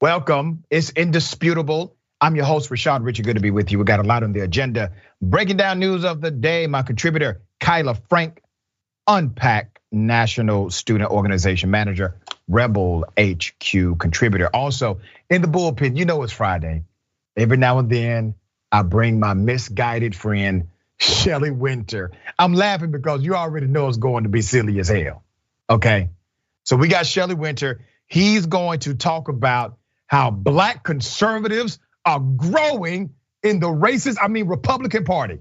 Welcome. It's Indisputable. I'm your host, Richey. Good to be with you. We got a lot on the agenda. Breaking down news of the day. My contributor, Kyla Frank, Unpack National Student Organization Manager, Rebel HQ contributor. Also in the bullpen, you know it's Friday. Every now and then, I bring my misguided friend, Shelly Winter. I'm laughing because you already know it's going to be silly as hell, okay? So we got Shelly Winter. He's going to talk about how black conservatives are growing in the Republican Party.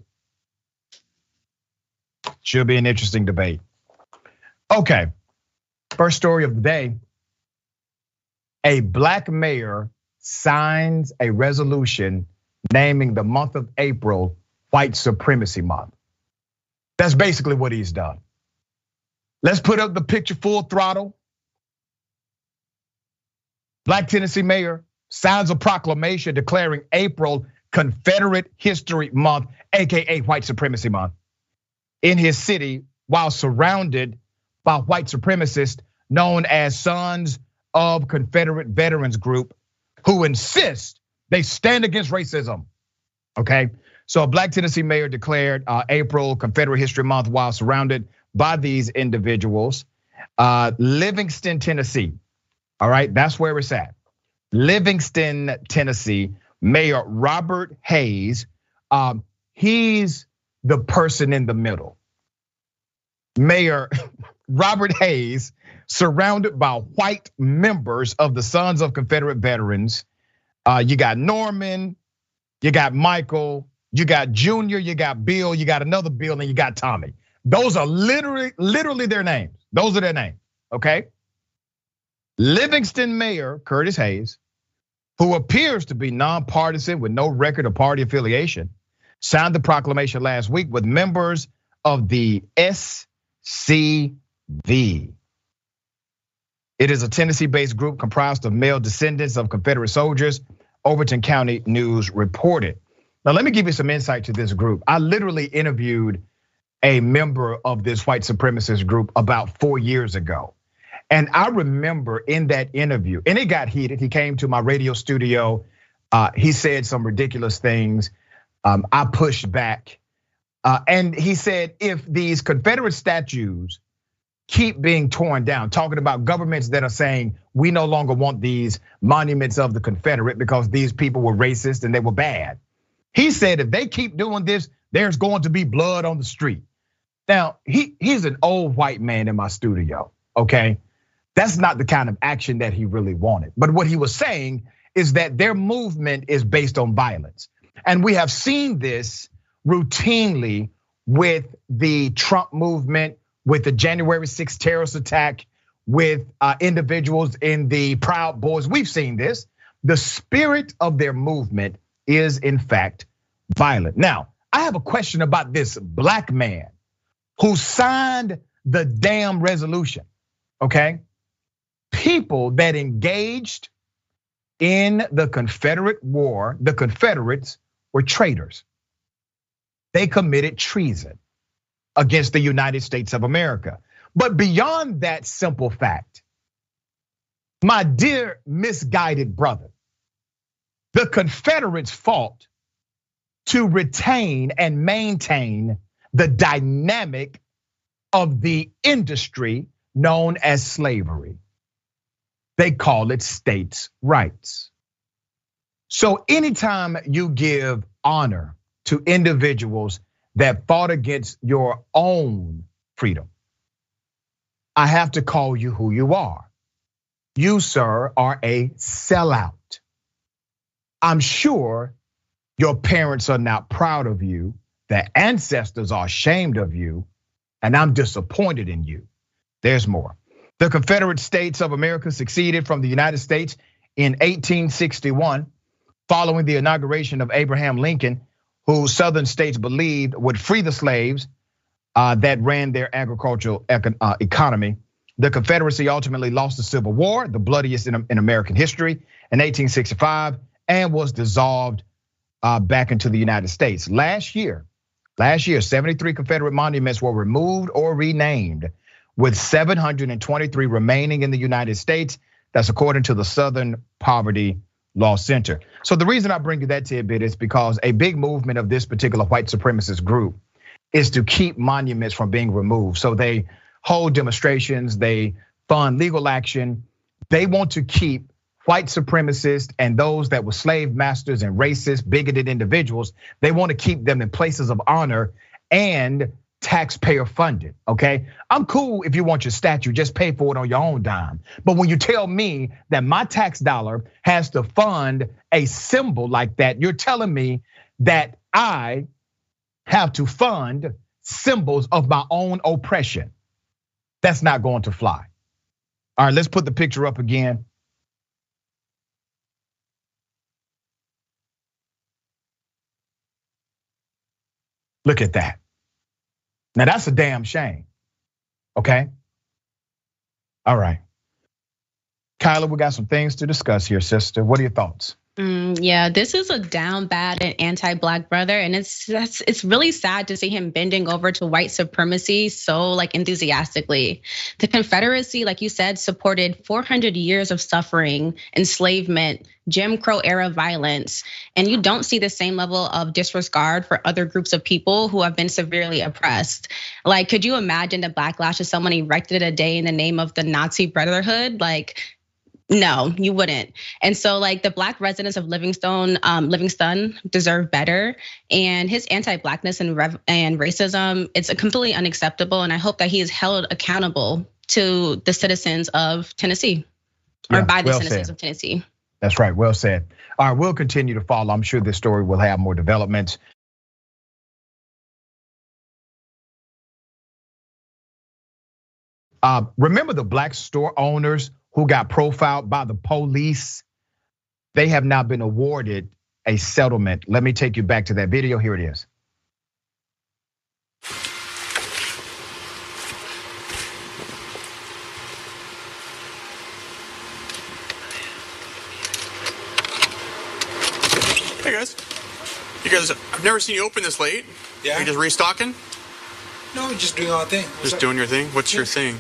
Should be an interesting debate. Okay, first story of the day. A black mayor signs a resolution naming the month of April White Supremacy Month. That's basically what he's done. Let's put up the picture full throttle. Black Tennessee mayor signs a proclamation declaring April Confederate History Month, AKA White Supremacy Month, in his city while surrounded by white supremacists known as Sons of Confederate Veterans Group, who insist they stand against racism, okay? So a black Tennessee mayor declared April Confederate History Month while surrounded by these individuals. Livingston, Tennessee, all right, that's where it's at. Livingston, Tennessee, Mayor Robert Hayes, he's the person in the middle. Mayor Robert Hayes, surrounded by white members of the Sons of Confederate Veterans. You got Norman, you got Michael, you got Junior, you got Bill, you got another Bill, and you got Tommy. Those are literally their names. Those are their names, okay? Livingston Mayor Curtis Hayes, who appears to be nonpartisan with no record of party affiliation, signed the proclamation last week with members of the SCV. It is a Tennessee-based group comprised of male descendants of Confederate soldiers, Overton County News reported. Now, let me give you some insight to this group. I literally interviewed a member of this white supremacist group about 4 years ago. And I remember in that interview, and it got heated. He came to my radio studio. He said some ridiculous things. I pushed back. And he said, if these Confederate statues keep being torn down, talking about governments that are saying, we no longer want these monuments of the Confederate because these people were racist and they were bad. He said, if they keep doing this, there's going to be blood on the street. Now, he's an old white man in my studio, okay? That's not the kind of action that he really wanted. But what he was saying is that their movement is based on violence. And we have seen this routinely with the Trump movement, with the January 6th terrorist attack, with individuals in the Proud Boys. We've seen this. The spirit of their movement is in fact violent. Now, I have a question about this black man who signed the damn resolution, okay? People that engaged in the Confederate War, the Confederates were traitors. They committed treason against the United States of America. But beyond that simple fact, my dear misguided brother, the Confederates fought to retain and maintain the dynamic of the industry known as slavery. They call it states' rights. So anytime you give honor to individuals that fought against your own freedom, I have to call you who you are. You, sir, are a sellout. I'm sure your parents are not proud of you, their ancestors are ashamed of you, and I'm disappointed in you. There's more. The Confederate States of America seceded from the United States in 1861, following the inauguration of Abraham Lincoln, who Southern states believed would free the slaves that ran their agricultural economy. The Confederacy ultimately lost the Civil War, the bloodiest in American history, in 1865, and was dissolved back into the United States. Last year, 73 Confederate monuments were removed or renamed, with 723 remaining in the United States. That's according to the Southern Poverty Law Center. So the reason I bring you that tidbit is because a big movement of this particular white supremacist group is to keep monuments from being removed. So they hold demonstrations, they fund legal action. They want to keep white supremacists and those that were slave masters and racist, bigoted individuals, they want to keep them in places of honor and taxpayer funded, okay? I'm cool if you want your statue, just pay for it on your own dime. But when you tell me that my tax dollar has to fund a symbol like that, you're telling me that I have to fund symbols of my own oppression. That's not going to fly. All right, let's put the picture up again. Look at that. Now that's a damn shame, okay? All right. Kyla, we got some things to discuss here, sister. What are your thoughts? Yeah, this is a down bad and anti-black brother, and it's really sad to see him bending over to white supremacy so like enthusiastically. The Confederacy, like you said, supported 400 years of suffering, enslavement, Jim Crow era violence, and you don't see the same level of disregard for other groups of people who have been severely oppressed. Like, could you imagine the backlash of someone erected a day in the name of the Nazi Brotherhood? Like, no, you wouldn't. And so like the black residents of Livingston deserve better. And his anti-blackness and racism, it's completely unacceptable. And I hope that he is held accountable to the citizens of Tennessee, or by the citizens of Tennessee. That's right, well said. All right, we'll continue to follow. I'm sure this story will have more developments. Remember the black store owners who got profiled by the police? They have now been awarded a settlement. Let me take you back to that video. Here it is. Hey guys. You guys, I've never seen you open this late. Yeah. Are you just restocking? No, we're just doing our thing. Just doing your thing? What's your thing?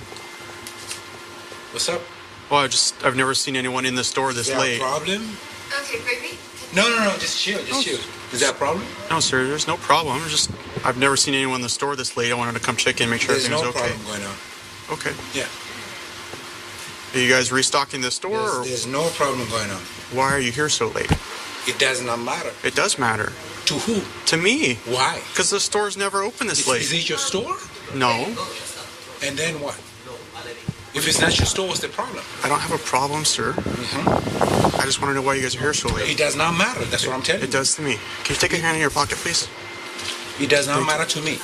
What's up? Well, I've never seen anyone in the store this late. Is there a problem? Okay, baby. No, just chill, chill. Is that a problem? No, sir, there's no problem. I've never seen anyone in the store this late. I wanted to come check in, make sure everything's okay. There's no problem going on. Okay. Yeah. Are you guys restocking the store? There's no problem going on. Why are you here so late? It does not matter. It does matter. To who? To me. Why? Because the store's never open this late. Is it your store? No. And then what? If it's not your store, what's the problem? I don't have a problem, sir. I just want to know why you guys are here so late. It does not matter. That's what I'm telling you. It does to me. Can you take a hand in your pocket, please? It does not matter to me.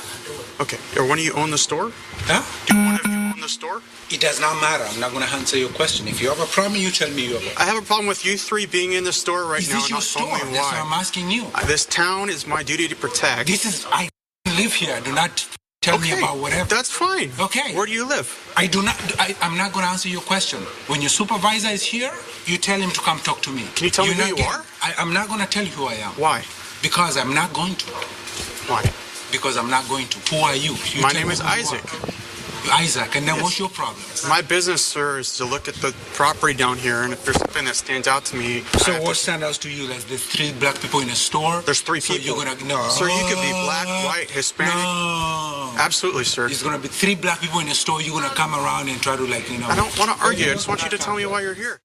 Okay. Or one of you own the store? Huh? Do one of you own the store? It does not matter. I'm not going to answer your question. If you have a problem, you tell me you have a problem. I have a problem with you three being in the store right now. Is this your store? That's what I'm asking you. This town is my duty to protect. I live here. Do not tell me about whatever. That's fine. Okay. Where do you live? I'm not going to answer your question. When your supervisor is here, you tell him to come talk to me. Can you tell me who you are? I'm not going to tell you who I am. Why? Because I'm not going to. Why? Because I'm not going to. Who are you? My name is Isaac. Isaac, and then what's your problem? My business, sir, is to look at the property down here, and if there's something that stands out to me. So what stands out to you? There's 3 black people in a store? There's 3 people. So you're gonna no. Sir, you could be black, white, Hispanic. No. Absolutely, sir. There's gonna be 3 black people in a store. You're gonna come around and try to I don't want to argue. I just want you to tell me why you're here.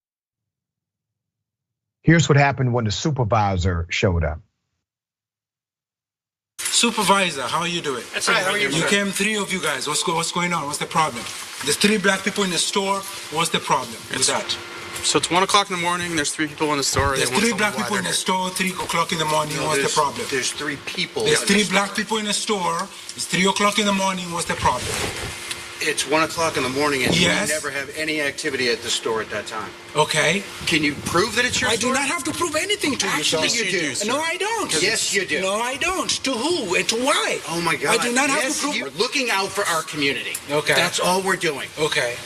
Here's what happened when the supervisor showed up. Supervisor, how are you doing? That's right. How are you? You came 3 of you guys. What's going on? What's the problem? There's 3 black people in the store. What's the problem with that? So it's 1 o'clock in the morning. There's 3 people in the store. There's 3 black people in the store. 3 o'clock in the morning. What's the problem? There's 3 people. There's 3 black people in the store. It's 3 o'clock in the morning. What's the problem? It's 1 o'clock in the morning, and yes. you never have any activity at the store at that time. Okay. Can you prove that it's your store? I do not have to prove anything to you. Actually, you do. Sir. No, I don't. Yes, you do. No, I don't. To who and to why? Oh my God. I do not have to prove. You're looking out for our community. Okay. That's all we're doing. Okay.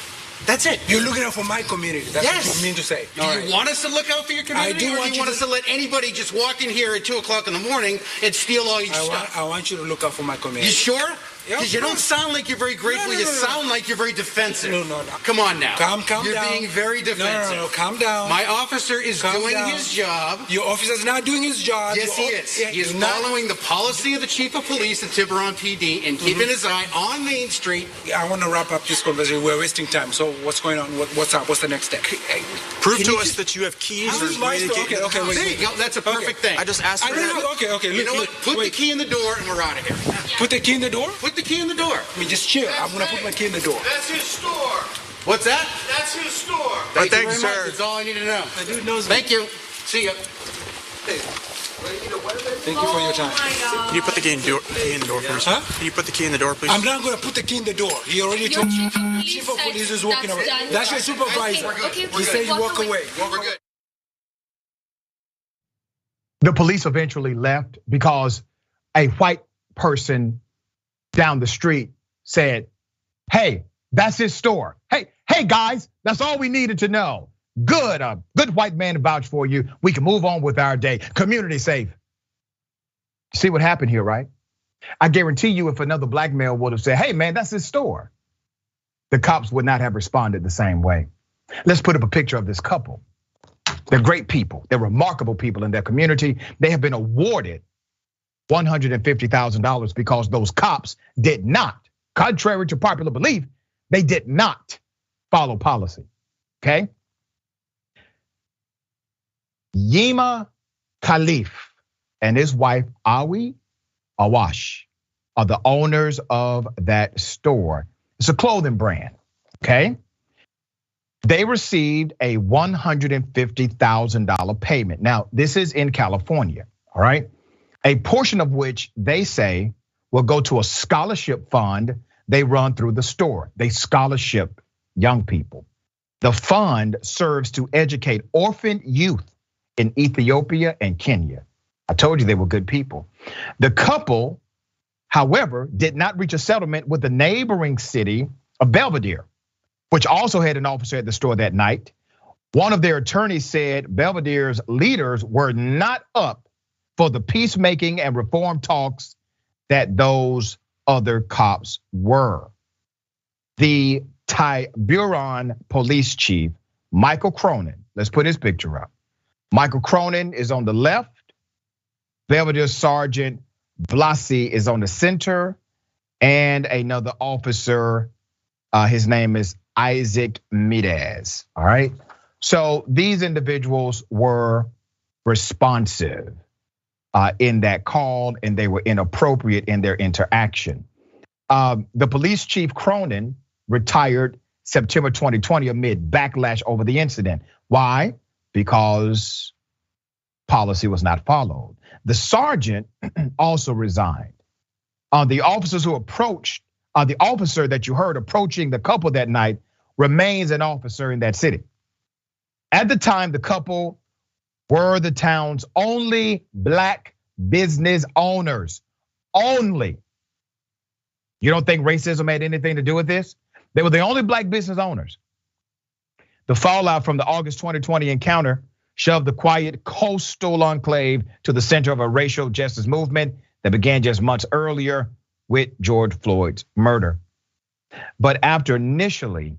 That's it. You're looking out for my community. That's what you mean to say. Do you want us to look out for your community? I do. Or do you want us to let anybody just walk in here at 2 o'clock in the morning and steal all your stuff? I want you to look out for my community. You sure? Because you don't sound like you're very grateful. You sound like you're very defensive. No. Come on now. Calm You're down. being very defensive. No, calm down. My officer is doing down. his job. Your officer's not doing his job. Yes, he is. He is following the policy of the chief of police at Tiburon PD and keeping his eye on Main Street. I want to wrap up this conversation. We're wasting time. So what's going on? What's up? What's the next step? Prove to us that you have keys or my way to store? get Okay, wait. There you go. That's a perfect thing. I just asked for that. Okay. You know what? Put the key in the door and we're out of here. Put the key in the door? Put the key in the door. I mean, just chill. I'm going to put my key in the door. That's his store. What's that? That's his store. Thank you Thank very you, much. sir. That's all I need to know. The dude knows me. Thank you. See ya. Thank you for your time. Can you put the key in the door for us? Huh? Can you put the key in the door, please? I'm not going to put the key in the door. He already told you. The chief of police is walking away. That's your supervisor. Okay, He said you walk away. We're good. The police eventually left because a white person down the street said, "Hey, that's his store. Hey guys, that's all we needed to know. Good, a good white man to vouch for you. We can move on with our day. Community safe." See what happened here, right? I guarantee you if another black male would have said, "Hey man, that's his store," the cops would not have responded the same way. Let's put up a picture of this couple. They're great people. They're remarkable people in their community. They have been awarded $150,000 because those cops did not, contrary to popular belief, they did not follow policy, okay? Yema Khalif and his wife Awi Awash are the owners of that store. It's a clothing brand, okay? They received a $150,000 payment. Now, this is in California, all right? A portion of which they say will go to a scholarship fund they run through the store. They scholarship young people. The fund serves to educate orphaned youth in Ethiopia and Kenya. I told you they were good people. The couple, however, did not reach a settlement with the neighboring city of Belvedere, which also had an officer at the store that night. One of their attorneys said Belvedere's leaders were not up for the peacemaking and reform talks that those other cops were. The Tiburon police chief, Michael Cronin, let's put his picture up. Michael Cronin is on the left. Belvedere Sergeant Blasi is on the center. And another officer, his name is Isaac Midez, all right? So these individuals were responsive in that call, and they were inappropriate in their interaction. The police chief Cronin retired September 2020 amid backlash over the incident. Why? Because policy was not followed. The sergeant also resigned. The officers who approached, the officer that you heard approaching the couple that night remains an officer in that city. At the time, the couple were the town's only black business owners. Only. You don't think racism had anything to do with this? They were the only black business owners. The fallout from the August 2020 encounter shoved the quiet coastal enclave to the center of a racial justice movement that began just months earlier with George Floyd's murder. But after initially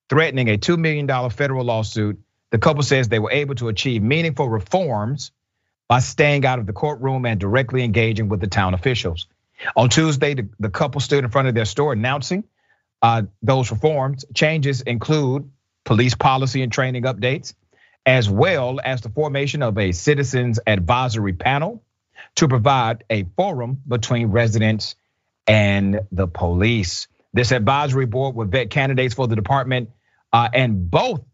threatening a $2 million federal lawsuit, the couple says they were able to achieve meaningful reforms by staying out of the courtroom and directly engaging with the town officials. On Tuesday, the couple stood in front of their store announcing those reforms. Changes include police policy and training updates, as well as the formation of a citizens advisory panel to provide a forum between residents and the police. This advisory board would vet candidates for the department, and both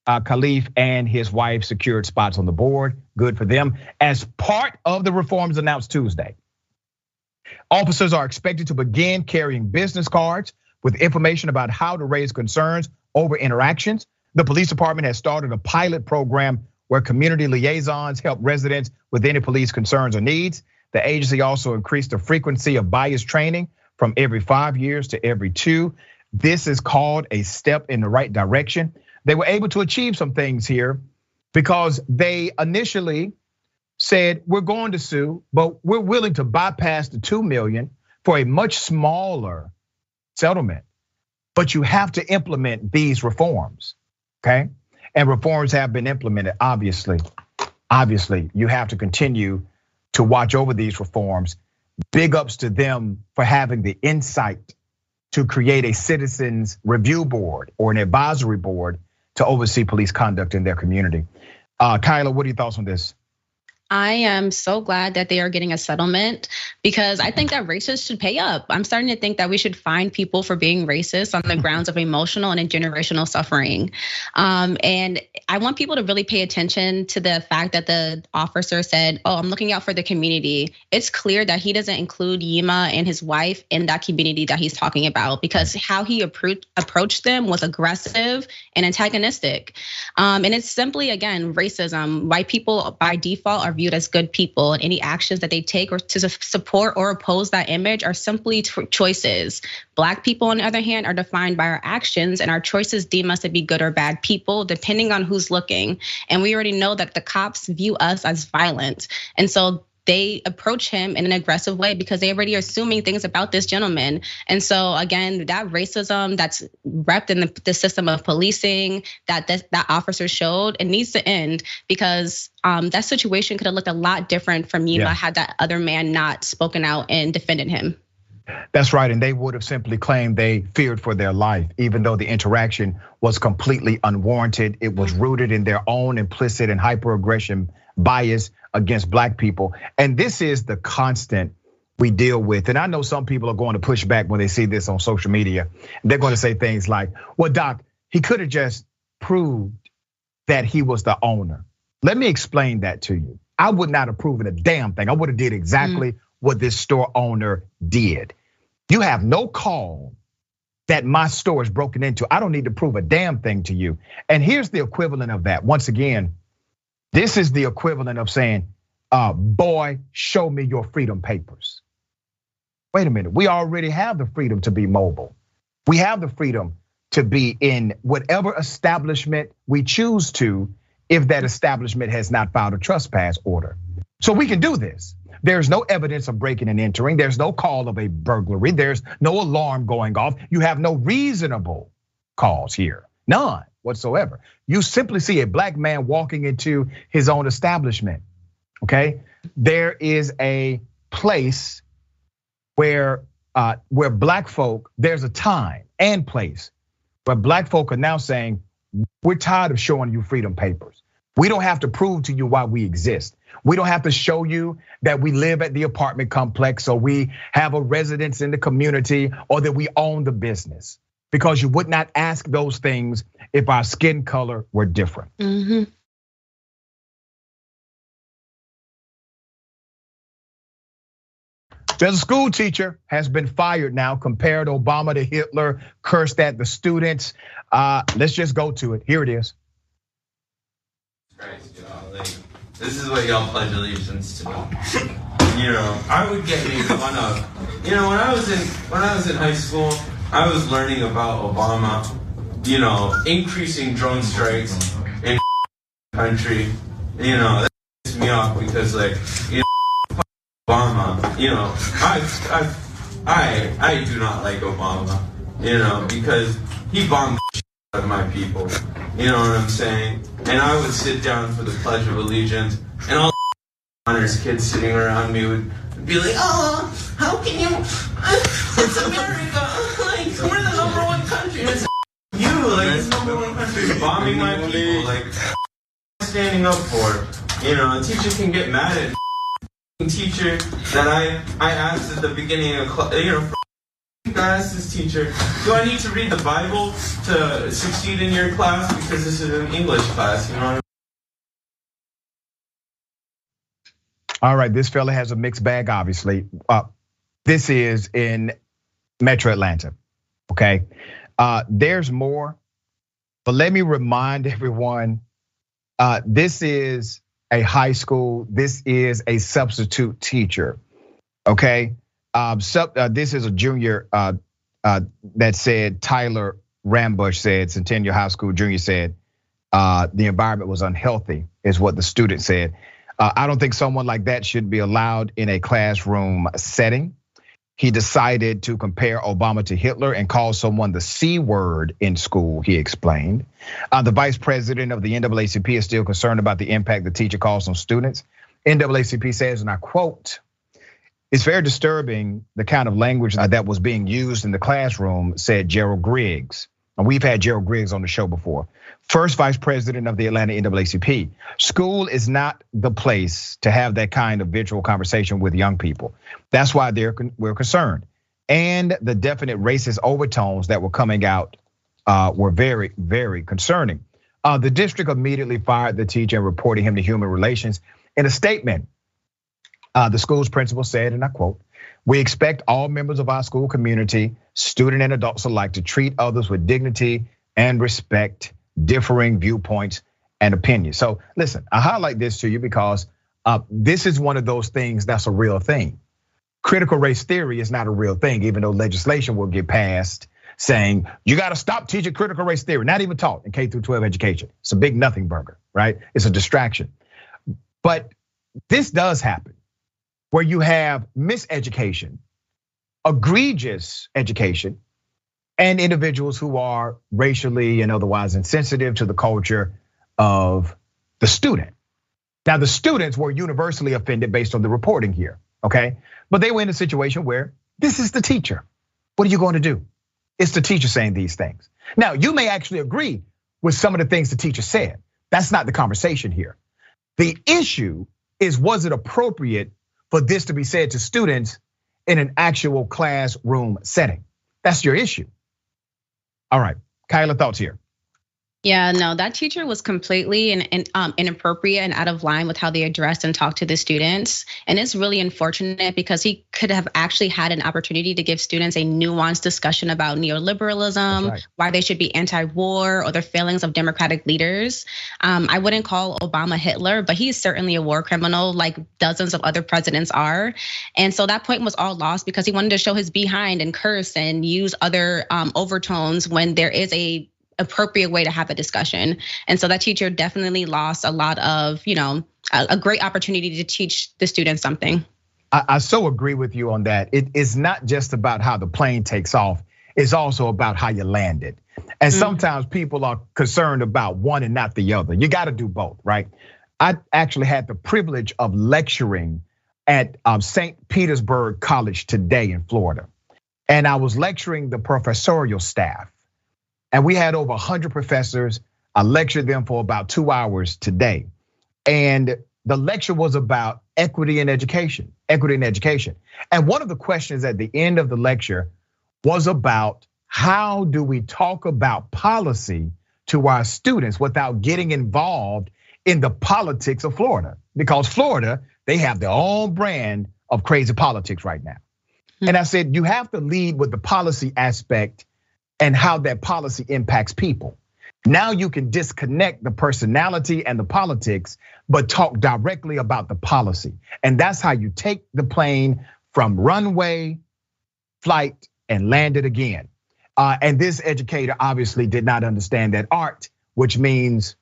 Khalif and his wife secured spots on the board. Good for them. As part of the reforms announced Tuesday, officers are expected to begin carrying business cards with information about how to raise concerns over interactions. The police department has started a pilot program where community liaisons help residents with any police concerns or needs. The agency also increased the frequency of bias training from every 5 years to every 2. This is called a step in the right direction. They were able to achieve some things here because they initially said, we're going to sue, but we're willing to bypass the $2 million, for a much smaller settlement. But you have to implement these reforms, okay? And reforms have been implemented, obviously. Obviously, you have to continue to watch over these reforms. Big ups to them for having the insight to create a citizens review board or an advisory board to oversee police conduct in their community. Kyla, what are your thoughts on this? I am so glad that they are getting a settlement because I think that racists should pay up. I'm starting to think that we should fine people for being racist on the grounds of emotional and generational suffering. And I want people to really pay attention to the fact that the officer said, "Oh, I'm looking out for the community." It's clear that he doesn't include Yima and his wife in that community that he's talking about because how he approached them was aggressive and antagonistic. And it's simply, again, racism. White people by default are viewed as good people, and any actions that they take or to support or oppose that image are simply choices. Black people, on the other hand, are defined by our actions, and our choices deem us to be good or bad people, depending on who's looking. And we already know that the cops view us as violent, and so they approach him in an aggressive way because they already are assuming things about this gentleman. And so again, that racism that's wrapped in the system of policing that officer showed, it needs to end because that situation could have looked a lot different from Yima had that other man not spoken out and defended him. That's right, and they would have simply claimed they feared for their life, even though the interaction was completely unwarranted. It was rooted in their own implicit and hyper-aggression bias against Black people. And this is the constant we deal with. And I know some people are going to push back when they see this on social media. They're going to say things like, "Well, Doc, he could have just proved that he was the owner." Let me explain that to you. I would not have proven a damn thing. I would have did exactly what this store owner did. You have no call that my store is broken into. I don't need to prove a damn thing to you. And here's the equivalent of that. Once again, this is the equivalent of saying, "Boy, show me your freedom papers." Wait a minute, we already have the freedom to be mobile. We have the freedom to be in whatever establishment we choose to if that establishment has not filed a trespass order. So we can do this. There's no evidence of breaking and entering. There's no call of a burglary. There's no alarm going off. You have no reasonable cause here, none whatsoever. You simply see a Black man walking into his own establishment, okay? There is a place where Black folk, there's a time and place where Black folk are now saying, "We're tired of showing you freedom papers. We don't have to prove to you why we exist. We don't have to show you that we live at the apartment complex or we have a residence in the community or that we own the business, because you would not ask those things if our skin color were different." There's a school teacher has been fired now, compared Obama to Hitler, cursed at the students. Let's just go to it. Here it is. Christ, this is what y'all pledge allegiance to. I would get made fun of. When I was in high school, I was learning about Obama, increasing drone strikes in the country. That pissed me off because Obama, I do not like Obama, because he bombed the shit out of my people. You know what I'm saying? And I would sit down for the Pledge of Allegiance, and all the honors kids sitting around me would be like, "Oh, how can you? It's America. We're the #1 country." And it's this #1 country is bombing my people. Standing up for. A teacher can get mad at teacher that I asked at the beginning of class. I asked this teacher, "Do I need to read the Bible to succeed in your class? Because this is an English class, All right, this fella has a mixed bag, obviously. This is in Metro Atlanta, okay? There's more, but let me remind everyone, this is a high school, this is a substitute teacher, okay? This is a junior that said, Tyler Rambush said, Centennial High School junior said, the environment was unhealthy, is what the student said. I don't think someone like that should be allowed in a classroom setting. he decided to compare Obama to Hitler and call someone the C word in school, he explained. The vice president of the NAACP is still concerned about the impact the teacher caused on students. NAACP says, and I quote, "It's very disturbing the kind of language that was being used in the classroom," said Gerald Griggs. And we've had Gerald Griggs on the show before. First vice president of the Atlanta NAACP. School is not the place to have that kind of virtual conversation with young people. That's why we're concerned. And the definite racist overtones that were coming out were very, very concerning. The district immediately fired the teacher and reported him to Human Relations. In a statement, the school's principal said, and I quote, "We expect all members of our school community, student and adults alike, to treat others with dignity and respect differing viewpoints and opinions." So listen, I highlight this to you because this is one of those things that's a real thing. Critical race theory is not a real thing, even though legislation will get passed saying you got to stop teaching critical race theory, not even taught in K through 12 education. It's a big nothing burger, right? It's a distraction. But this does happen where you have miseducation, egregious education, and individuals who are racially and otherwise insensitive to the culture of the student. Now, the students were universally offended based on the reporting here, okay? But they were in a situation where this is the teacher. What are you going to do? It's the teacher saying these things. Now, you may actually agree with some of the things the teacher said. That's not the conversation here. The issue is, was it appropriate for this to be said to students in an actual classroom setting? That's your issue. All right, Kyla, thoughts here. Yeah, no, that teacher was completely inappropriate and out of line with how they addressed and talked to the students. And it's really unfortunate because he could have actually had an opportunity to give students a nuanced discussion about neoliberalism, right, why they should be anti-war, or the failings of democratic leaders. I wouldn't call Obama Hitler, but he's certainly a war criminal like dozens of other presidents are. And so that point was all lost because he wanted to show his behind and curse and use other overtones when there is a appropriate way to have a discussion. And so that teacher definitely lost a lot of, a great opportunity to teach the students something. I so agree with you on that. It is not just about how the plane takes off, it's also about how you landed. And sometimes people are concerned about one and not the other. You gotta do both, right? I actually had the privilege of lecturing at St. Petersburg College today in Florida. And I was lecturing the professorial staff. And we had over 100 professors. I lectured them for about 2 hours today. And the lecture was about equity in education, And one of the questions at the end of the lecture was about how do we talk about policy to our students without getting involved in the politics of Florida? Because Florida, they have their own brand of crazy politics right now. And I said, you have to lead with the policy aspect and how that policy impacts people. Now you can disconnect the personality and the politics, but talk directly about the policy. And that's how you take the plane from runway, flight, and land it again. And this educator obviously did not understand that art, which means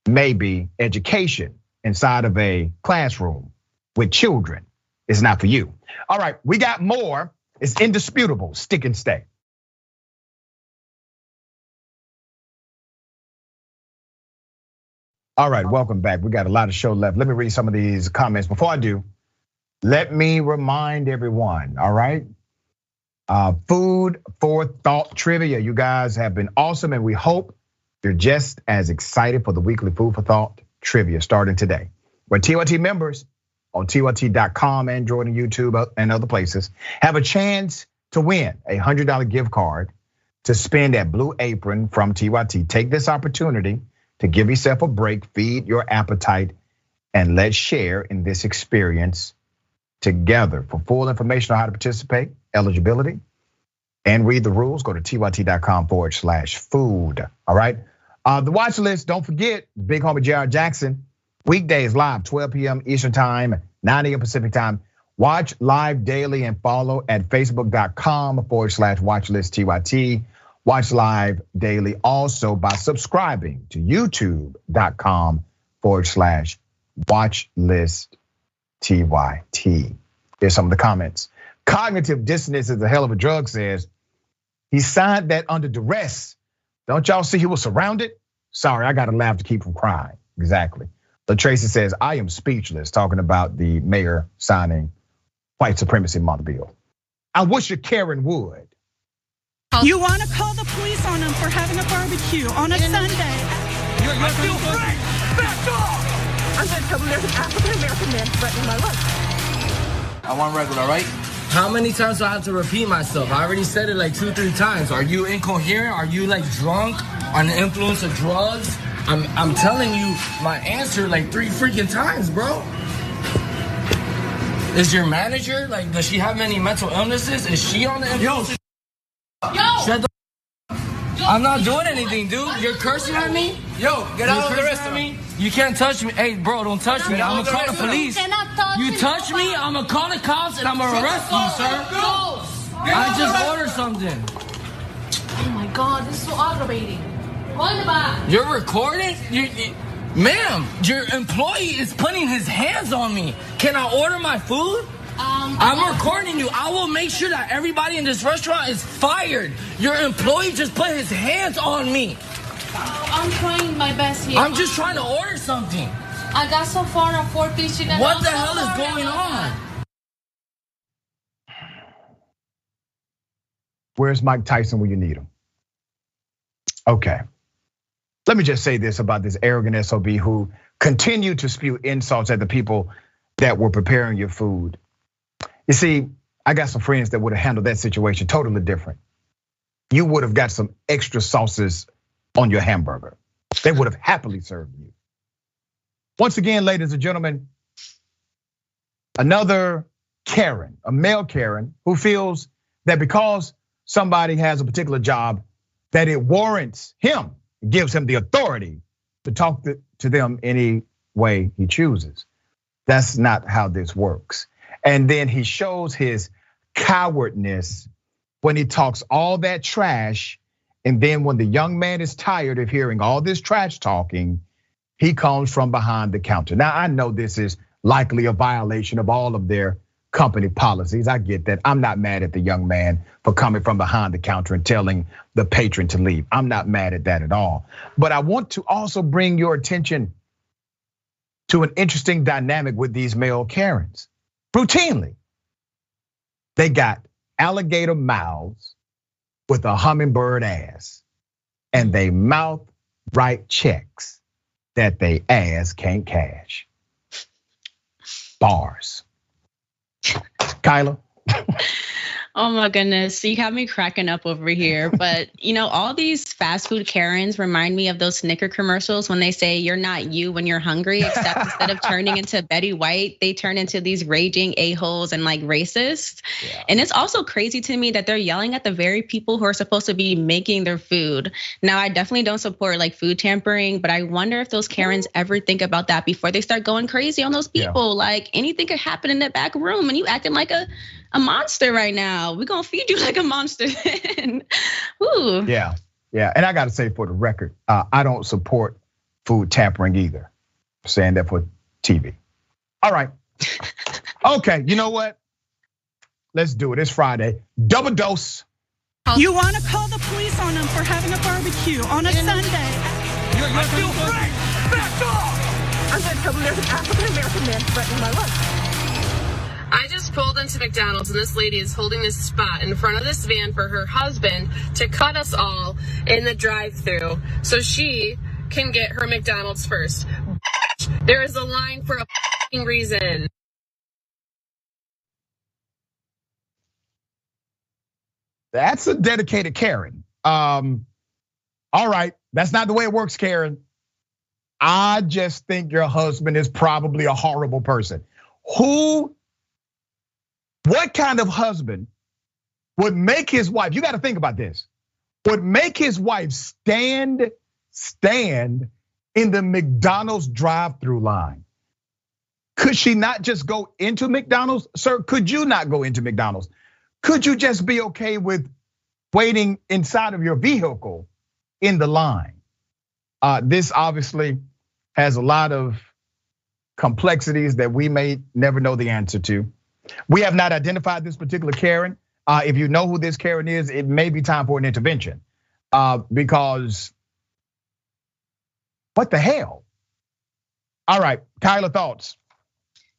maybe education inside of a classroom with children, is not for you. All right, we got more. It's indisputable, stick and stay. All right, welcome back. We got a lot of show left. Let me read some of these comments. Before I do, let me remind everyone, all right? Food for thought trivia. You guys have been awesome, and we hope you're just as excited for the weekly Food for Thought trivia starting today. Where TYT members on TYT.com, Android and YouTube and other places have a chance to win a $100 gift card to spend at Blue Apron from TYT. Take this opportunity to give yourself a break, feed your appetite, and let's share in this experience together. For full information on how to participate, eligibility, and read the rules, go to tyt.com/food. All right. The watch list, don't forget, big homie J.R. Jackson, weekdays live, 12 p.m. Eastern time, 9 a.m. Pacific time. Watch live daily and follow at facebook.com/watchlisttyt. Watch live daily also by subscribing to youtube.com/watchlisttyt. Here's some of the comments. Cognitive dissonance is a hell of a drug, says. He signed that under duress. Don't y'all see he was surrounded? Sorry, I gotta laugh to keep from crying. Exactly. LaTracy says, I am speechless, talking about the mayor signing white supremacy month bill. I wish a Karen would. You want to call the police on him for having a barbecue on a Sunday. I feel free! Back off! I'm going to tell them there's an African-American man threatening my life. I want regular, all right? How many times do I have to repeat myself? I already said it like 2-3 times. Are you incoherent? Are you like drunk on the influence of drugs? I'm telling you my answer like 3 freaking times, bro. Is your manager, like, does she have many mental illnesses? Is she on the influence? Yo! Shut the I'm not doing anything, dude. You're cursing at me? Yo, get out of the rest of me. You can't touch me. Hey, bro, don't touch me. I'm gonna call the police. You touch me, I'm gonna call the cops and I'm gonna arrest you, sir. I just ordered something. Oh my God, this is so aggravating. You're recording? Ma'am, your employee is putting his hands on me. Can I order my food? I'm recording you. I will make sure that everybody in this restaurant is fired. Your employee just put his hands on me. I'm trying my best here. I'm just trying to order something. I got so far a 4-piece chicken. What the hell is going on? Where's Mike Tyson when you need him? Okay. Let me just say this about this arrogant SOB who continued to spew insults at the people that were preparing your food. You see, I got some friends that would have handled that situation totally different. You would have got some extra sauces on your hamburger. They would have happily served you. Once again, ladies and gentlemen, another Karen, a male Karen, who feels that because somebody has a particular job, that it warrants him, gives him the authority to talk to them any way he chooses. That's not how this works. And then he shows his cowardness when he talks all that trash. And then when the young man is tired of hearing all this trash talking, he comes from behind the counter. Now, I know this is likely a violation of all of their company policies. I get that. I'm not mad at the young man for coming from behind the counter and telling the patron to leave. I'm not mad at that at all. But I want to also bring your attention to an interesting dynamic with these male Karens. Routinely, they got alligator mouths with a hummingbird ass, and they mouth write checks that they ass can't cash. Bars. Kyla. Oh my goodness, you have me cracking up over here. But all these fast food Karens remind me of those Snicker commercials when they say you're not you when you're hungry, except instead of turning into Betty White, they turn into these raging a-holes and like racists. Yeah. And it's also crazy to me that they're yelling at the very people who are supposed to be making their food. Now, I definitely don't support like food tampering, but I wonder if those Karens ever think about that before they start going crazy on those people. Yeah. Like anything could happen in that back room and you acting like a monster right now. We're gonna feed you like a monster then. Ooh. Yeah. And I gotta say for the record, I don't support food tampering either. I'm saying that for TV. All right. Okay, you know what? Let's do it. It's Friday. Double dose. You want to call the police on him for having a barbecue on a Sunday. I feel free! Back off! I'm going to tell them there's an African-American man threatening my life. I just pulled into McDonald's and this lady is holding this spot in front of this van for her husband to cut us all in the drive-thru so she can get her McDonald's first. There is a line for a reason. That's a dedicated Karen. All right, that's not the way it works, Karen. I just think your husband is probably a horrible person. What kind of husband would make his wife, you gotta think about this, would make his wife stand in the McDonald's drive-through line? Could she not just go into McDonald's? Sir, could you not go into McDonald's? Could you just be okay with waiting inside of your vehicle in the line? This obviously has a lot of complexities that we may never know the answer to. We have not identified this particular Karen. If you know who this Karen is, it may be time for an intervention. Because what the hell? All right, Kyla, thoughts?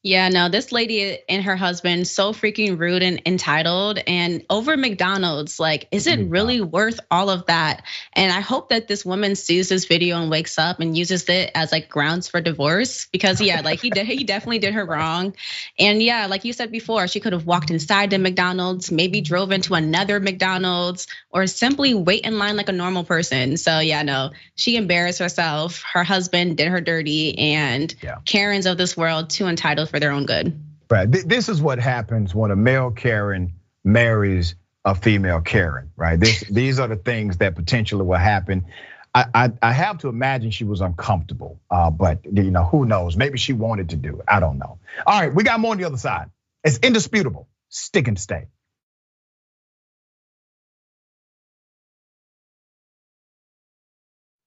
Yeah, no, this lady and her husband, so freaking rude and entitled, and over McDonald's, like, is it really worth all of that? And I hope that this woman sees this video and wakes up and uses it as like grounds for divorce, because yeah, like he definitely did her wrong. And yeah, like you said before, she could have walked inside the McDonald's, maybe drove into another McDonald's, or simply wait in line like a normal person. So yeah, no, she embarrassed herself. Her husband did her dirty, and Karens of this world too entitled for their own good. Right. This is what happens when a male Karen marries a female Karen, right? These are the things that potentially will happen. I have to imagine she was uncomfortable, but who knows? Maybe she wanted to do it. I don't know. All right, we got more on the other side. It's indisputable. Stick and stay.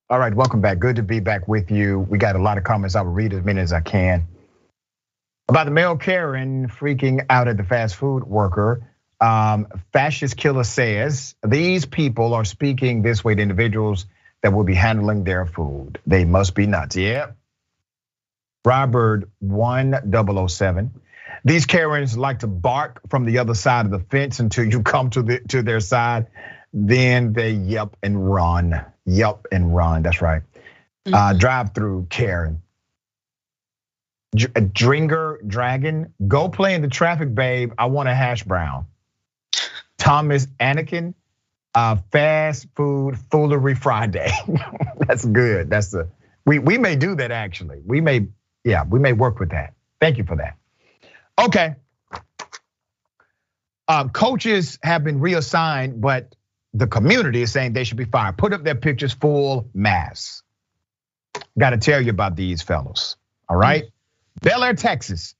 All right, welcome back. Good to be back with you. We got a lot of comments. I will read as many as I can. About the male Karen freaking out at the fast food worker. Fascist Killer says, these people are speaking this way to individuals that will be handling their food. They must be nuts. Yeah. Robert 1007. These Karens like to bark from the other side of the fence until you come to their side. Then they yelp and run. Yelp and run. That's right. Drive through Karen. Dringer Dragon, go play in the traffic, babe. I want a hash brown. Thomas Anakin, fast food foolery Friday. That's good. We may do that actually. We may work with that. Thank you for that. Okay. Coaches have been reassigned, but the community is saying they should be fired. Put up their pictures full mass. Got to tell you about these fellows. All right. Bel Air, Texas.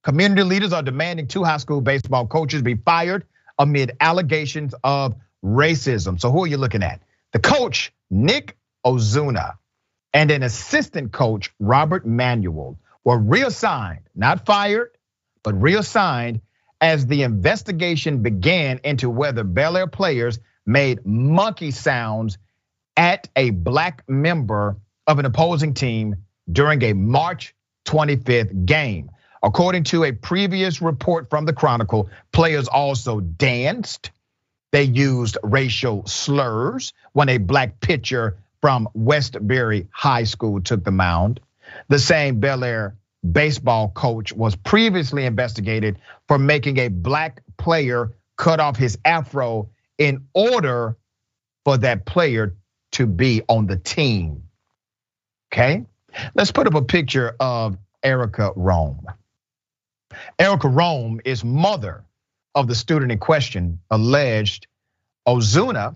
Community leaders are demanding 2 high school baseball coaches be fired amid allegations of racism. So who are you looking at? The coach, Nick Ozuna, and an assistant coach, Robert Manuel, were reassigned, not fired, but reassigned as the investigation began into whether Bel Air players made monkey sounds at a black member of an opposing team during a March 25th game. According to a previous report from the Chronicle, players also danced. They used racial slurs when a black pitcher from Westbury High School took the mound. The same Bel Air baseball coach was previously investigated for making a black player cut off his afro in order for that player to be on the team. Okay, let's put up a picture of Erica Rome. Erica Rome is mother of the student in question. Alleged Ozuna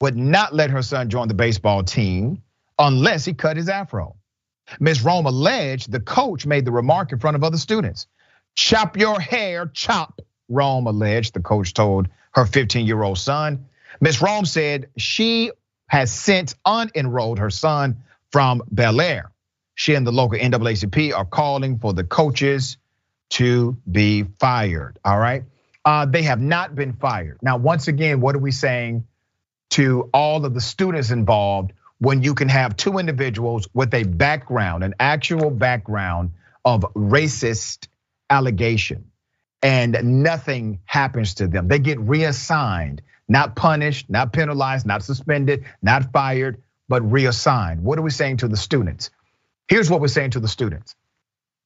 would not let her son join the baseball team unless he cut his afro. Ms. Rome alleged the coach made the remark in front of other students. Chop your hair, chop, Rome alleged the coach told her 15-year-old son. Ms. Rome said she has since unenrolled her son from Bel Air. She and the local NAACP are calling for the coaches to be fired, all right? They have not been fired. Now, once again, what are we saying to all of the students involved when you can have 2 individuals with a background, an actual background of racist allegation, and nothing happens to them? They get reassigned, not punished, not penalized, not suspended, not fired, but reassigned. What are we saying to the students? Here's what we're saying to the students.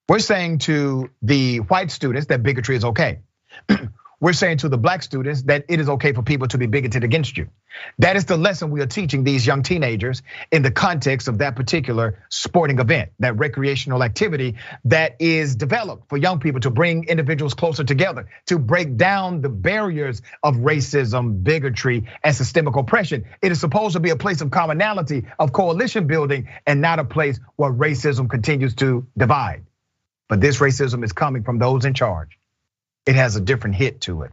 We're saying to the white students that bigotry is okay. We're saying to the black students that it is okay for people to be bigoted against you. That is the lesson we are teaching these young teenagers in the context of that particular sporting event, that recreational activity that is developed for young people to bring individuals closer together, to break down the barriers of racism, bigotry, and systemic oppression. It is supposed to be a place of commonality, of coalition building, and not a place where racism continues to divide. But this racism is coming from those in charge. It has a different hit to it.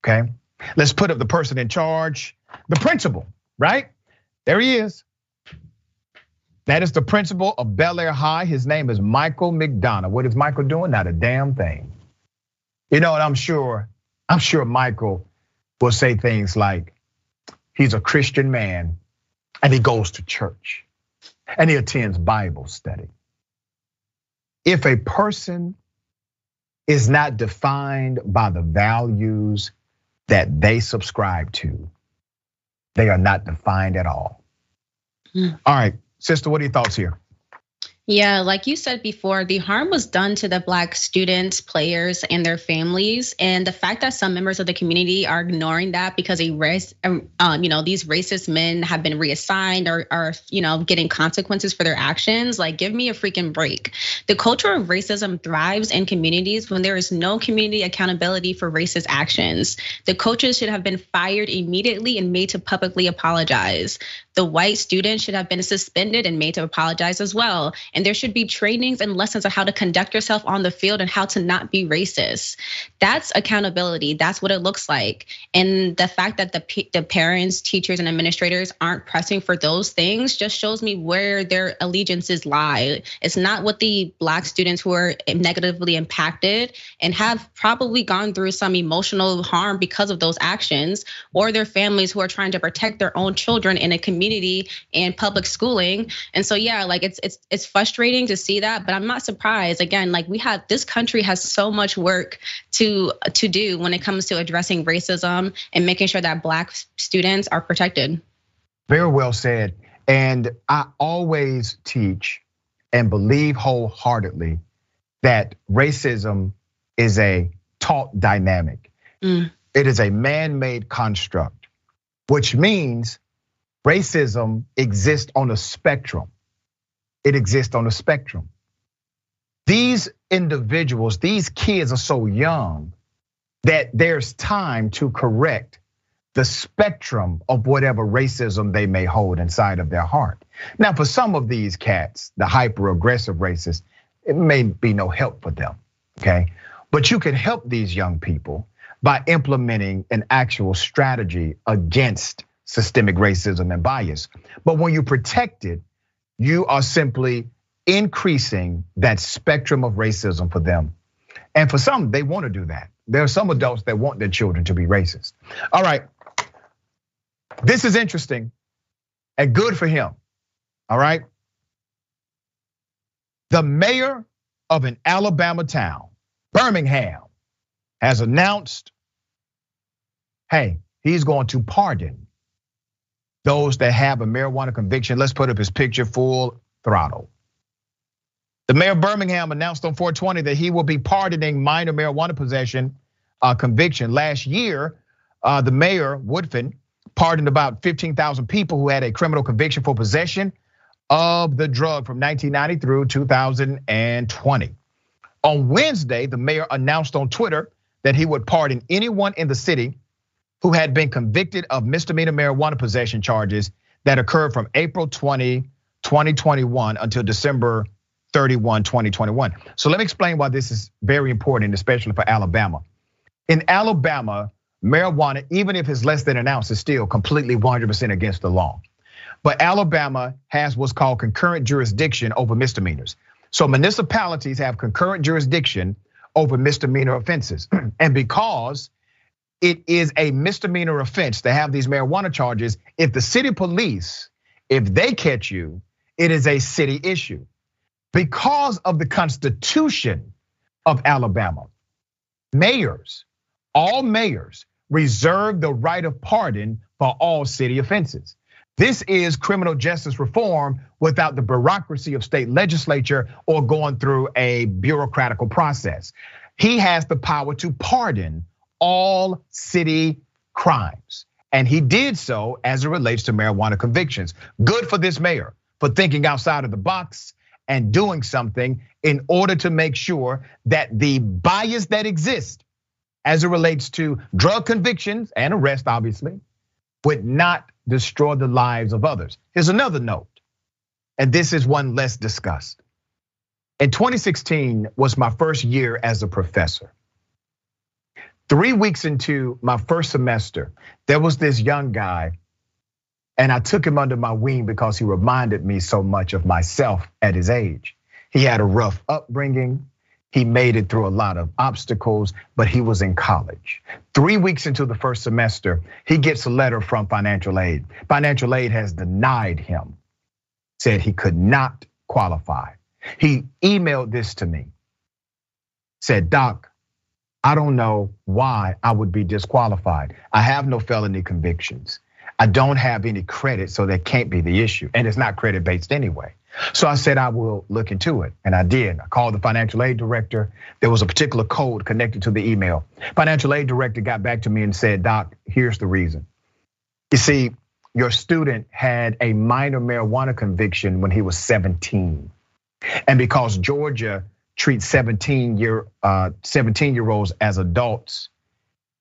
Okay, let's put up the person in charge, the principal, right? There he is. That is the principal of Bel Air High. His name is Michael McDonough. What is Michael doing? Not a damn thing. You know, and I'm sure Michael will say things like, he's a Christian man and he goes to church and he attends Bible study. If a person is not defined by the values that they subscribe to, they are not defined at all. All right, sister, what are your thoughts here? Yeah, like you said before, the harm was done to the Black students, players, and their families. And the fact that some members of the community are ignoring that because these racist men have been reassigned or are, getting consequences for their actions, like, give me a freaking break. The culture of racism thrives in communities when there is no community accountability for racist actions. The coaches should have been fired immediately and made to publicly apologize. The white students should have been suspended and made to apologize as well. And there should be trainings and lessons on how to conduct yourself on the field and how to not be racist. That's accountability. That's what it looks like. And the fact that the parents, teachers, and administrators aren't pressing for those things just shows me where their allegiances lie. It's not what the Black students who are negatively impacted and have probably gone through some emotional harm because of those actions, or their families who are trying to protect their own children in a community and public schooling. And so, yeah, like it's frustrating to see that, but I'm not surprised. Again, like this country has so much work to do when it comes to addressing racism and making sure that Black students are protected. Very well said. And I always teach and believe wholeheartedly that racism is a taught dynamic. It is a man-made construct, which means racism exists on a spectrum. It exists on a spectrum. These individuals, these kids are so young that there's time to correct the spectrum of whatever racism they may hold inside of their heart. Now, for some of these cats, the hyper-aggressive racists, it may be no help for them, okay? But you can help these young people by implementing an actual strategy against systemic racism and bias. But when you protect it, you are simply increasing that spectrum of racism for them. And for some, they want to do that. There are some adults that want their children to be racist. All right, this is interesting and good for him, all right? The mayor of an Alabama town, Birmingham, has announced, hey, he's going to pardon those that have a marijuana conviction. Let's put up his picture, full throttle. The mayor of Birmingham announced on 4/20 that he will be pardoning minor marijuana possession conviction. Last year, the mayor, Woodfin, pardoned about 15,000 people who had a criminal conviction for possession of the drug from 1990 through 2020. On Wednesday, the mayor announced on Twitter that he would pardon anyone in the city who had been convicted of misdemeanor marijuana possession charges that occurred from April 20, 2021 until December 31, 2021. So let me explain why this is very important, especially for Alabama. In Alabama, marijuana, even if it's less than an ounce, is still completely 100% against the law. But Alabama has what's called concurrent jurisdiction over misdemeanors. So municipalities have concurrent jurisdiction over misdemeanor offenses. And because it is a misdemeanor offense to have these marijuana charges, if the city police, if they catch you, it is a city issue. Because of the Constitution of Alabama, all mayors reserve the right of pardon for all city offenses. This is criminal justice reform without the bureaucracy of state legislature or going through a bureaucratical process. He has the power to pardon all city crimes. And he did so as it relates to marijuana convictions. Good for this mayor for thinking outside of the box and doing something in order to make sure that the bias that exists as it relates to drug convictions and arrest, obviously, would not destroy the lives of others. Here's another note, and this is one less discussed. In 2016 was my first year as a professor. 3 weeks into my first semester, there was this young guy, and I took him under my wing because he reminded me so much of myself at his age. He had a rough upbringing. He made it through a lot of obstacles, but he was in college. 3 weeks into the first semester, he gets a letter from financial aid. Financial aid has denied him, said he could not qualify. He emailed this to me, said, "Doc, I don't know why I would be disqualified. I have no felony convictions. I don't have any credit, so that can't be the issue. And it's not credit based anyway." So I said, I will look into it. And I did. I called the financial aid director. There was a particular code connected to the email. Financial aid director got back to me and said, "Doc, here's the reason. You see, your student had a minor marijuana conviction when he was 17. And because Georgia treats 17-year-olds as adults,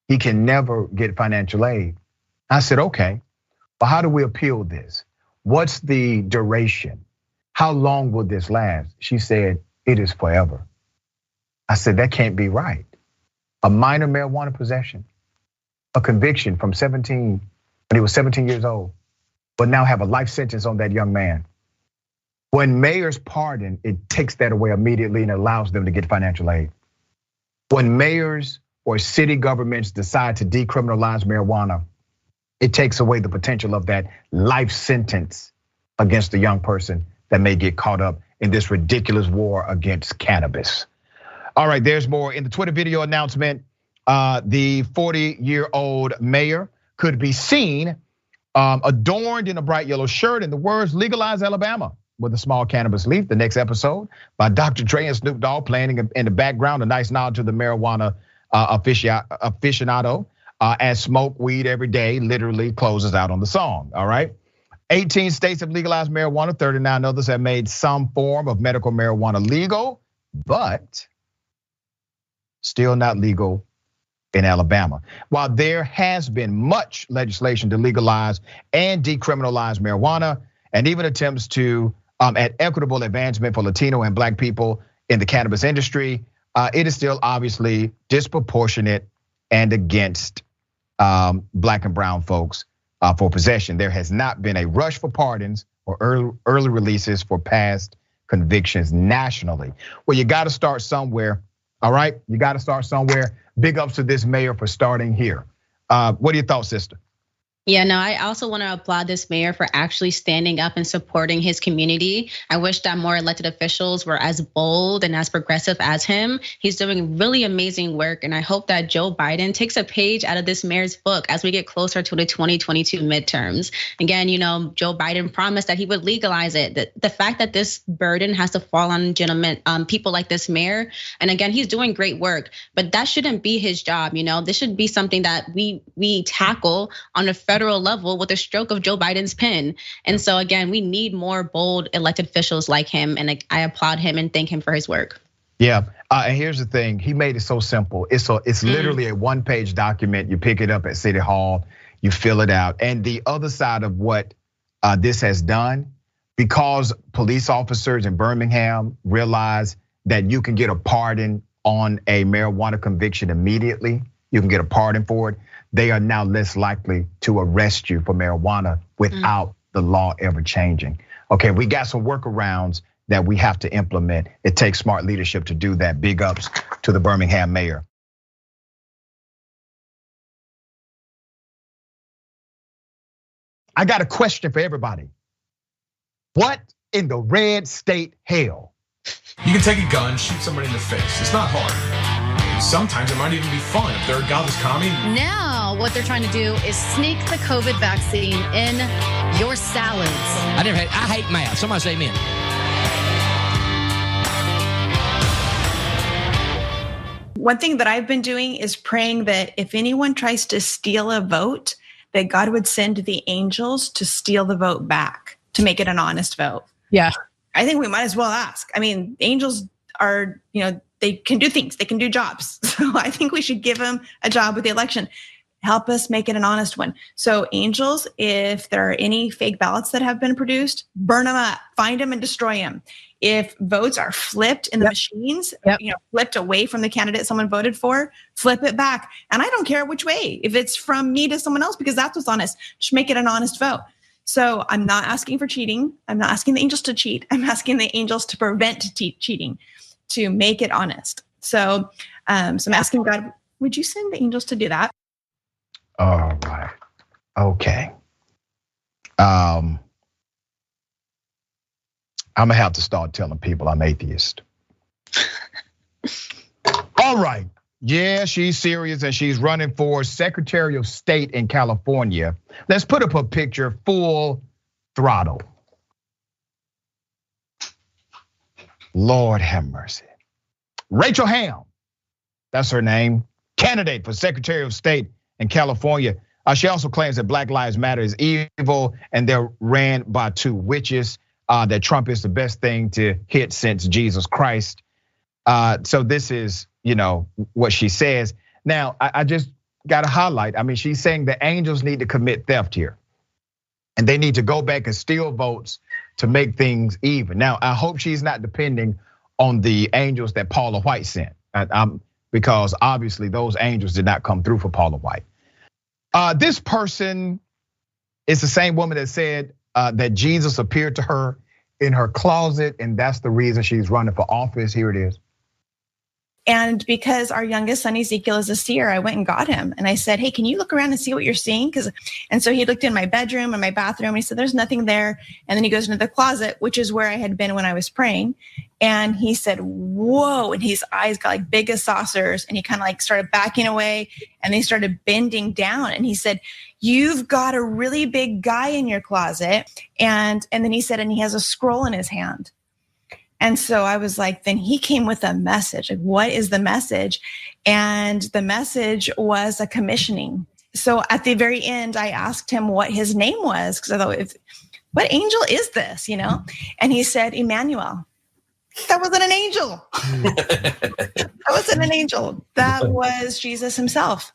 he can never get financial aid." I said, "Okay, but how do we appeal this? What's the duration? How long will this last?" She said, "It is forever." I said, "That can't be right. A minor marijuana possession, a conviction from 17, when he was 17 years old, but now have a life sentence on that young man. When mayors pardon, it takes that away immediately and allows them to get financial aid. When mayors or city governments decide to decriminalize marijuana, it takes away the potential of that life sentence against a young person that may get caught up in this ridiculous war against cannabis." All right, there's more in the Twitter video announcement. The 40-year-old mayor could be seen adorned in a bright yellow shirt and the words "Legalize Alabama" with a small cannabis leaf. The next episode by Dr. Dre and Snoop Dogg playing in the background, a nice nod to the marijuana aficionado as "Smoke Weed Every Day" literally closes out on the song, all right? 18 states have legalized marijuana, 39 others have made some form of medical marijuana legal, but still not legal in Alabama. While there has been much legislation to legalize and decriminalize marijuana, and even attempts to at equitable advancement for Latino and Black people in the cannabis industry, it is still obviously disproportionate and against Black and brown folks for possession. There has not been a rush for pardons or early releases for past convictions nationally. Well, you gotta start somewhere, all right? You gotta start somewhere. Big ups to this mayor for starting here. What are your thoughts, sister? Yeah, no, I also want to applaud this mayor for actually standing up and supporting his community. I wish that more elected officials were as bold and as progressive as him. He's doing really amazing work, and I hope that Joe Biden takes a page out of this mayor's book as we get closer to the 2022 midterms. Again, Joe Biden promised that he would legalize it. The fact that this burden has to fall on people like this mayor, and again, he's doing great work, but that shouldn't be his job. This should be something that we tackle on a federal level with a stroke of Joe Biden's pen. And so again, we need more bold elected officials like him, and I applaud him and thank him for his work. Yeah, and here's the thing, he made it so simple. It's literally a one-page document. You pick it up at City Hall, you fill it out. And the other side of what this has done, because police officers in Birmingham realize that you can get a pardon on a marijuana conviction immediately, you can get a pardon for it, they are now less likely to arrest you for marijuana without the law ever changing. Okay, we got some workarounds that we have to implement. It takes smart leadership to do that. Big ups to the Birmingham mayor. I got a question for everybody. What in the red state hell? You can take a gun, shoot somebody in the face. It's not hard. Sometimes it might even be fun if they're a godless commie. Now, what they're trying to do is sneak the COVID vaccine in your salads. I hate math. Somebody say amen. One thing that I've been doing is praying that if anyone tries to steal a vote, that God would send the angels to steal the vote back, to make it an honest vote. Yeah. I think we might as well ask. I mean, angels are, they can do things, they can do jobs. So I think we should give them a job with the election. Help us make it an honest one. So angels, if there are any fake ballots that have been produced, burn them up, find them and destroy them. If votes are flipped in the machines, flipped away from the candidate someone voted for, flip it back. And I don't care which way, if it's from me to someone else, because that's what's honest. Just make it an honest vote. So I'm not asking for cheating. I'm not asking the angels to cheat. I'm asking the angels to prevent cheating. to make it honest. So I'm asking God, would you send the angels to do that? All right. Okay. I'm gonna have to start telling people I'm atheist. All right. Yeah, she's serious and she's running for Secretary of State in California. Let's put up a picture, full throttle. Lord have mercy. Rachel Ham, that's her name, candidate for Secretary of State in California. She also claims that Black Lives Matter is evil and they're ran by two witches, that Trump is the best thing to hit since Jesus Christ. So this is, what she says. Now, I just got to highlight, I mean, she's saying the angels need to commit theft here. And they need to go back and steal votes to make things even. Now, I hope she's not depending on the angels that Paula White sent, because obviously those angels did not come through for Paula White. This person is the same woman that said that Jesus appeared to her in her closet, and that's the reason she's running for office. Here it is. And because our youngest son Ezekiel is a seer, I went and got him. And I said, hey, can you look around and see what you're seeing? And so he looked in my bedroom and my bathroom, and he said, there's nothing there. And then he goes into the closet, which is where I had been when I was praying. And he said, whoa, and his eyes got like big as saucers. And he kind of like started backing away and they started bending down. And he said, you've got a really big guy in your closet. And then he said, and he has a scroll in his hand. And so I was like, then he came with a message. Like, what is the message? And the message was a commissioning. So at the very end, I asked him what his name was, because I thought, what angel is this, And he said, Emmanuel. That wasn't an angel. That wasn't an angel. That was Jesus himself.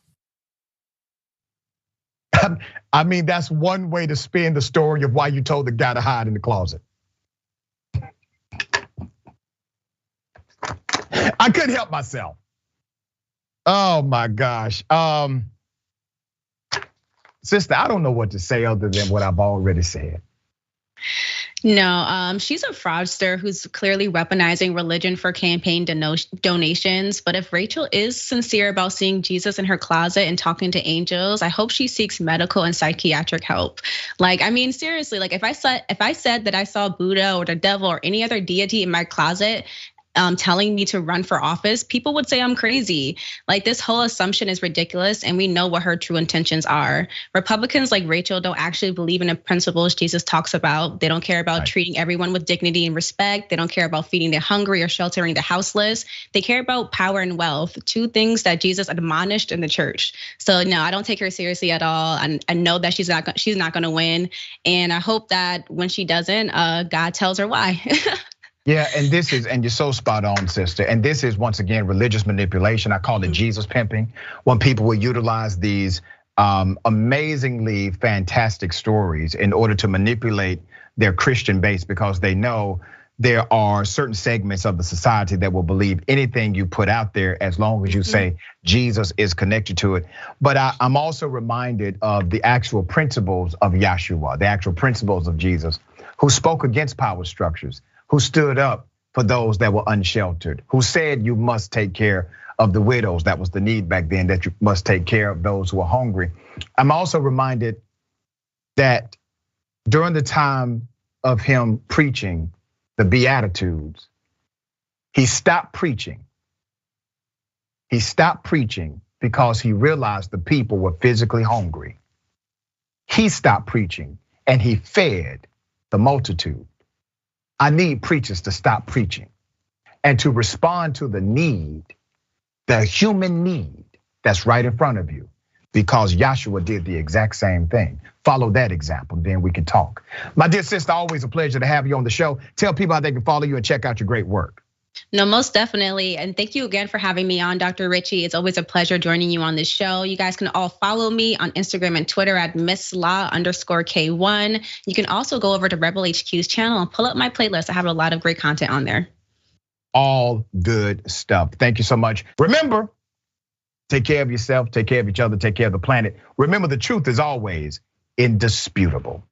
I mean, that's one way to spin the story of why you told the guy to hide in the closet. I couldn't help myself. Oh my gosh. Sister, I don't know what to say other than what I've already said. No, she's a fraudster who's clearly weaponizing religion for campaign donations. But if Rachel is sincere about seeing Jesus in her closet and talking to angels, I hope she seeks medical and psychiatric help. Like, I mean, seriously, like if I said that I saw Buddha or the devil or any other deity in my closet, telling me to run for office, people would say I'm crazy. Like, this whole assumption is ridiculous, and we know what her true intentions are. Republicans like Rachel don't actually believe in the principles Jesus talks about. They don't care about treating everyone with dignity and respect. They don't care about feeding the hungry or sheltering the houseless. They care about power and wealth, two things that Jesus admonished in the church. So no, I don't take her seriously at all. I know that she's not gonna win, and I hope that when she doesn't, God tells her why. Yeah, and you're so spot on, sister. And this is, once again, religious manipulation. I call it Jesus pimping, when people will utilize these amazingly fantastic stories in order to manipulate their Christian base, because they know there are certain segments of the society that will believe anything you put out there as long as you say Jesus is connected to it. But I'm also reminded of the actual principles of Yahshua, the actual principles of Jesus, who spoke against power structures, who stood up for those that were unsheltered, who said you must take care of the widows. That was the need back then, that you must take care of those who are hungry. I'm also reminded that during the time of him preaching the Beatitudes, he stopped preaching. He stopped preaching because he realized the people were physically hungry. He stopped preaching and he fed the multitude. I need preachers to stop preaching and to respond to the need, the human need that's right in front of you, because Yahshua did the exact same thing. Follow that example, then we can talk. My dear sister, always a pleasure to have you on the show. Tell people how they can follow you and check out your great work. No, most definitely. And thank you again for having me on, Dr. Richey. It's always a pleasure joining you on this show. You guys can all follow me on Instagram and Twitter at MissLaw_K1. You can also go over to Rebel HQ's channel and pull up my playlist. I have a lot of great content on there. All good stuff. Thank you so much. Remember, take care of yourself, take care of each other, take care of the planet. Remember, the truth is always indisputable.